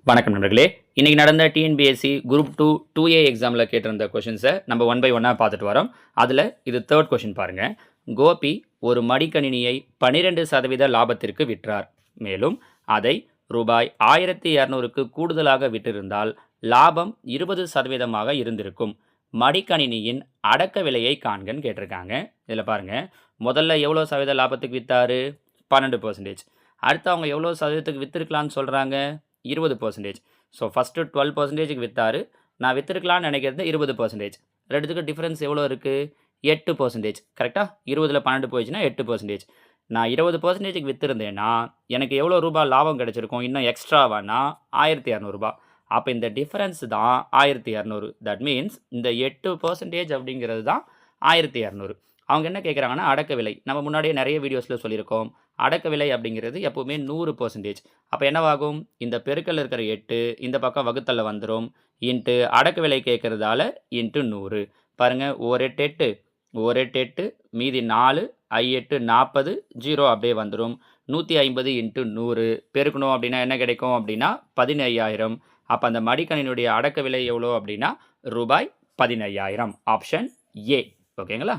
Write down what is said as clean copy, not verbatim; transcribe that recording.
வணக்கம் நண்பர்களே. இன்னைக்கு நடந்த டிஎன்பிஎஸ்சி குரூப் 2 2A எக்ஸாமில் கேட்டிருந்த கொஷின்ஸை நம்ம ஒன் பை ஒன்னாக பார்த்துட்டு வரோம். அதில் இது தேர்ட் கொஷின் பாருங்கள். கோபி ஒரு மடிக்கணினியை 12% லாபத்திற்கு விற்றார். மேலும் அதை ரூபாய் 1200க்கு கூடுதலாக விற்றிருந்தால் லாபம் 20% இருந்திருக்கும். மடிக்கணினியின் அடக்க விலையை காண்கன்னு கேட்டிருக்காங்க. இதில் பாருங்கள், முதல்ல எவ்வளோ சதவீத லாபத்துக்கு விற்றாரு? 12%. அடுத்து அவங்க எவ்வளோ சதவீதத்துக்கு விற்றுருக்கலான்னு சொல்கிறாங்க? 20%. ஸோ ஃபஸ்ட்டு 12%க்கு விற்றாரு. நான் விற்றுருக்கலான்னு நினைக்கிறது 20%. ரெண்டுத்துக்கு டிஃப்ரென்ஸ் எவ்வளோ இருக்குது? 8%. கரெக்டாக? 20ல் 12 போயிடுச்சுன்னா 8%. நான் 20%க்கு விற்றுருந்தேன்னா எனக்கு எவ்வளோ ரூபாய் லாபம் கிடச்சிருக்கும்? இன்னும் எக்ஸ்ட்ராவானா 1200 அப்போ இந்த டிஃப்ரென்ஸ் தான் 1200. தட் மீன்ஸ் இந்த 8% அப்படிங்கிறது தான் 1200. அவங்க என்ன கேட்குறாங்கன்னா அடக்க விலை. நம்ம முன்னாடியே நிறைய வீடியோஸில் சொல்லியிருக்கோம், அடக்க விலை அப்படிங்கிறது எப்போவுமே 100%. அப்போ என்னவாகும்? இந்த பெருக்கல் இருக்கிற 8 இந்த பக்கம் வகுத்தலில் வந்துடும். இன்ட்டு அடக்க விலை கேட்குறதால இன்ட்டு 100. பாருங்கள், ஓர் 8 8 மீதி 4 8 40 0 அப்படியே வந்துடும். 150 இன்ட்டு 100 பெருக்கணும் அப்படின்னா என்ன கிடைக்கும் அப்படின்னா 15000. அப்போ அந்த மடிக்கணினுடைய அடக்க விலை எவ்வளோ அப்படின்னா ரூபாய் 15000. Option A. ஓகேங்களா?